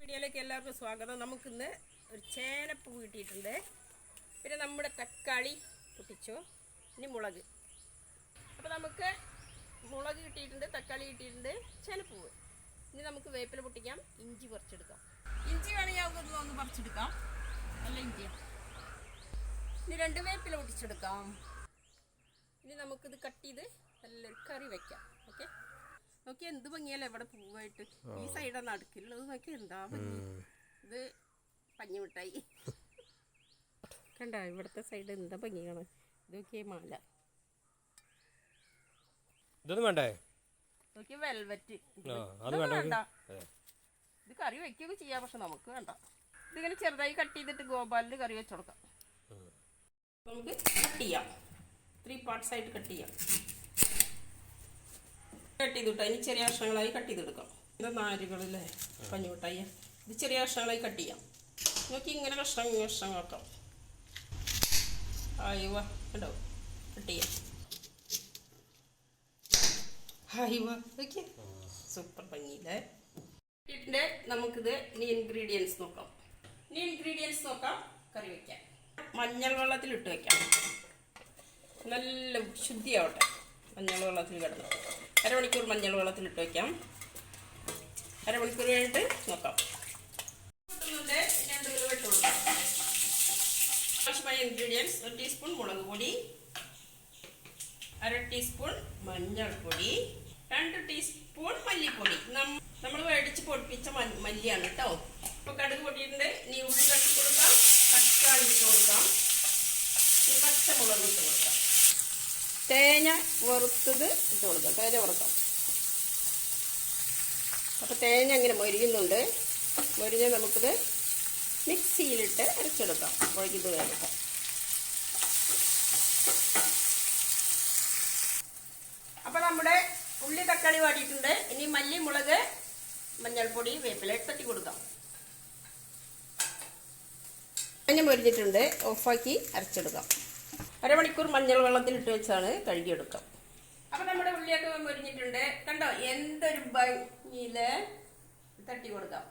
വീഡിയോയിലേക്ക് എല്ലാവർക്കും സ്വാഗതം. നമുക്കിന്ന് ഒരു ചേനപ്പൂ കിട്ടിയിട്ടുണ്ട്. പിന്നെ നമ്മുടെ തക്കാളി പൊട്ടിച്ചു. ഇനി മുളക്. അപ്പോൾ നമുക്ക് മുളക് കിട്ടിയിട്ടുണ്ട്, തക്കാളി കിട്ടിയിട്ടുണ്ട്, ചേനപ്പൂവ്. ഇനി നമുക്ക് വേപ്പില പൊട്ടിക്കാം, ഇഞ്ചി പറിച്ചെടുക്കാം. ഇഞ്ചി വേണമെങ്കിൽ നമുക്ക് ഒന്ന് പറിച്ചെടുക്കാം, നല്ല ഇഞ്ചിയാണ്. ഇനി 2 വേപ്പില പൊട്ടിച്ചെടുക്കാം. ഇനി നമുക്കിത് കട്ട് ചെയ്ത് നല്ലൊരു കറി വയ്ക്കാം. ഓക്കെ, നോക്കി എന്ത് ഭംഗിയല്ലേ ഇവിടെ പൂവായിട്ട്. ഈ സൈഡാണ് അടുക്കിലുള്ളത്. നോക്കി എന്താ ഭംഗി. ഇത് പഞ്ഞി മിഠായി കണ്ട, ഇവിടുത്തെ സൈഡ് എന്താ ഭംഗിയാണ്. ഇത് നോക്കിയേ മാല. ഇതൊന്നും വേണ്ടേ? നോക്കിയ വെൽവെറ്റ്. വേണ്ട, ഇത് കറി വയ്ക്കുകയൊക്കെ ചെയ്യാം, പക്ഷെ നമുക്ക് വേണ്ട. ഇതിങ്ങനെ ചെറുതായി കട്ട് ചെയ്തിട്ട് ഗോപാലിന് കറി വെച്ച് കൊടുക്കാം. നമുക്ക് കട്ട് ചെയ്യാം, 3 പാർട്സ് ആയിട്ട് കട്ട് ചെയ്യാം. കട്ട് ചെയ്തിട്ടോ. ഇനി ചെറിയ കഷ്ണങ്ങളായി കട്ട് ചെയ്തെടുക്കാം. ഇത് നാരുകളില്ലേ, പഞ്ഞിമിഠായി. ഇത് ചെറിയ കഷ്ണങ്ങളായി കട്ട് ചെയ്യാം. നോക്കി ഇങ്ങനെ കഷ്ണങ്ങളാക്കാം. ആയിവ കണ്ടോ, കട്ട് ചെയ്യാം. ആയിവ നോക്കിയ സൂപ്പർ ഭംഗിയില്ലേ. ഇതിൻ്റെ നമുക്കിത് ഇനി ഇൻഗ്രീഡിയൻസ് നോക്കാം. കറി വയ്ക്കാം. മഞ്ഞൾ വെള്ളത്തിൽ ഇട്ട് വയ്ക്കാം. നല്ല ശുദ്ധിയാവട്ടെ. മഞ്ഞൾ വെള്ളത്തിൽ കിടന്നു. അരമണിക്കൂർ മഞ്ഞൾ വെള്ളത്തിൽ ഇട്ട് വയ്ക്കാം. അരമണിക്കൂർ കഴിഞ്ഞിട്ട് നോക്കാം. ആവശ്യമായ ഇൻഗ്രീഡിയൻസ്: 1 ടീസ്പൂൺ മുളക് പൊടി, 1/2 ടീസ്പൂൺ മഞ്ഞൾപ്പൊടി, 2 ടീസ്പൂൺ മല്ലിപ്പൊടി. നമ്മൾ മേടിച്ച് പൊടിപ്പിച്ച മല്ലിയാണ് കേട്ടോ. ഇപ്പോൾ കടുക് പൊട്ടിയിട്ടുണ്ട്. ഇനി ഉള്ളി തട്ടി കൊടുക്കാം, തക്കാളി ഇട്ട് കൊടുക്കാം, ഇനി പച്ചമുളക് ഇട്ട് കൊടുക്കാം, തേങ്ങ വറുത്തത് ഇട്ട് കൊടുക്കാം. തേങ്ങ വറുക്കാം. അപ്പോൾ തേങ്ങ അങ്ങനെ മൊരിയുന്നുണ്ട്. മൊരിഞ്ഞ് നമുക്കിത് മിക്സിയിലിട്ട് അരച്ചെടുക്കാം. വഴുകിത് എടുക്കാം. അപ്പോൾ നമ്മുടെ ഉള്ളി തക്കാളി വാടിയിട്ടുണ്ട്. ഇനി മല്ലി, മുളക്, മഞ്ഞൾപ്പൊടി, വേപ്പില തട്ടി കൊടുക്കാം. തേങ്ങ മൊരിഞ്ഞിട്ടുണ്ട്. ഓഫാക്കി അരച്ചെടുക്കാം. അരമണിക്കൂർ മഞ്ഞൾ വെള്ളത്തിൽ ഇട്ട് വെച്ചാണ് കഴുകിയെടുക്കാം. അപ്പം നമ്മുടെ ഉള്ളിയൊക്കെ മൊരിഞ്ഞിട്ടുണ്ട്. കണ്ടോ എന്തൊരു ഭംഗിയില്. തട്ടി കൊടുക്കാം.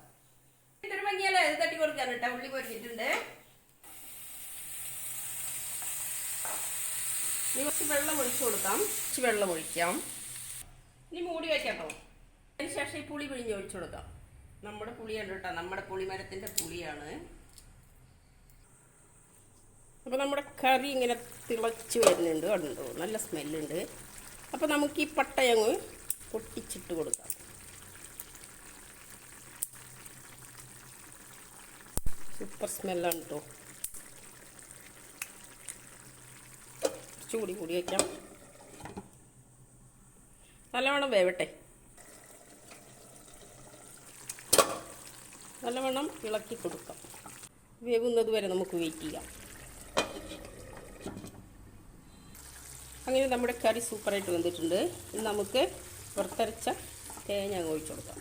എന്തൊരു ഭംഗിയല്ലേ, ഇത് തട്ടി കൊടുക്കാൻ കേട്ടോ. ഉള്ളി മൊരിഞ്ഞിട്ടുണ്ട്. ഇനി കുറച്ച് വെള്ളം ഒഴിച്ചു കൊടുക്കാം. വെള്ളം ഒഴിക്കാം. ഇനി മൂടി വയ്ക്കാം കേട്ടോ. അതിനുശേഷം ഈ പുളി പിഴിഞ്ഞ് ഒഴിച്ചു കൊടുക്കാം. നമ്മുടെ പുളിയാണ് കേട്ടോ, നമ്മുടെ പുളിമരത്തിൻ്റെ പുളിയാണ്. അപ്പോൾ നമ്മുടെ കറി ഇങ്ങനെ തിളച്ച് വരുന്നുണ്ട്. കണ്ടോ, നല്ല സ്മെല്ലുണ്ട്. അപ്പോൾ നമുക്ക് ഈ പട്ടയങ്ങ് പൊട്ടിച്ചിട്ട് കൊടുക്കാം. സൂപ്പർ സ്മെല്ലാണ് കേട്ടോ. കുറച്ചുകൂടി കൂടി വയ്ക്കാം. നല്ലവണ്ണം വേവട്ടെ. നല്ലവണ്ണം ഇളക്കി കൊടുക്കാം. വേവുന്നത് വരെ നമുക്ക് വെയിറ്റ് ചെയ്യാം. അങ്ങനെ നമ്മുടെ കറി സൂപ്പറായിട്ട് വന്നിട്ടുണ്ട്. ഇനി നമുക്ക് വറുത്തരച്ച തേങ്ങ അങ്ങ് ഒഴിച്ചു കൊടുക്കാം.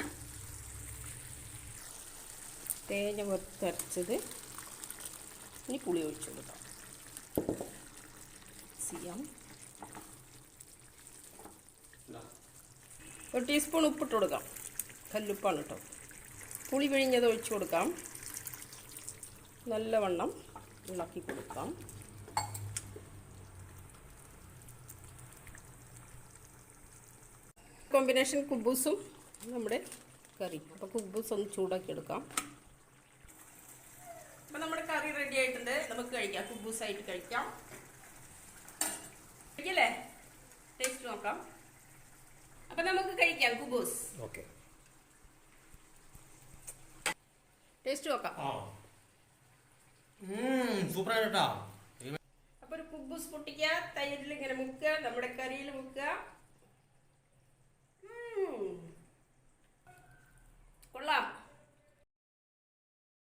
തേങ്ങ വറുത്തരച്ചത് ഇനി പുളി ഒഴിച്ചു കൊടുക്കാം. ചെയ്യാം. 1 ടീസ്പൂൺ ഉപ്പിട്ട് കൊടുക്കാം. കല്ലുപ്പാണ് കേട്ടോ. പുളി പിഴിഞ്ഞത് ഒഴിച്ചു കൊടുക്കാം. നല്ലവണ്ണം ഇളക്കി കൊടുക്കാം. കോമ്പിനേഷൻ കുബൂസും നമ്മുടെ കറി. അപ്പോൾ കുബൂസ് ഒന്ന് ചൂടാക്കി എടുക്കാം. അപ്പോൾ നമ്മുടെ കറി റെഡി ആയിട്ടുണ്ട്. നമുക്ക് കഴിക്കാം. കുബൂസായിട്ട് കഴിക്കാം. കഴിക്കല്ലേ? ടേസ്റ്റ് നോക്കാം. അപ്പം നമുക്ക് കഴിക്കാം കുബൂസ്. ഓക്കെ, ടേസ്റ്റ് നോക്കാം. സൂപ്പറായിട്ടാ. അപ്പോൾ ഒരു കുബൂസ് പൊട്ടിക്കുക, തൈരിൽ ഇങ്ങനെ മുക്കുക, നമ്മുടെ കറിയിൽ മുക്കുക. കൊള്ളാം.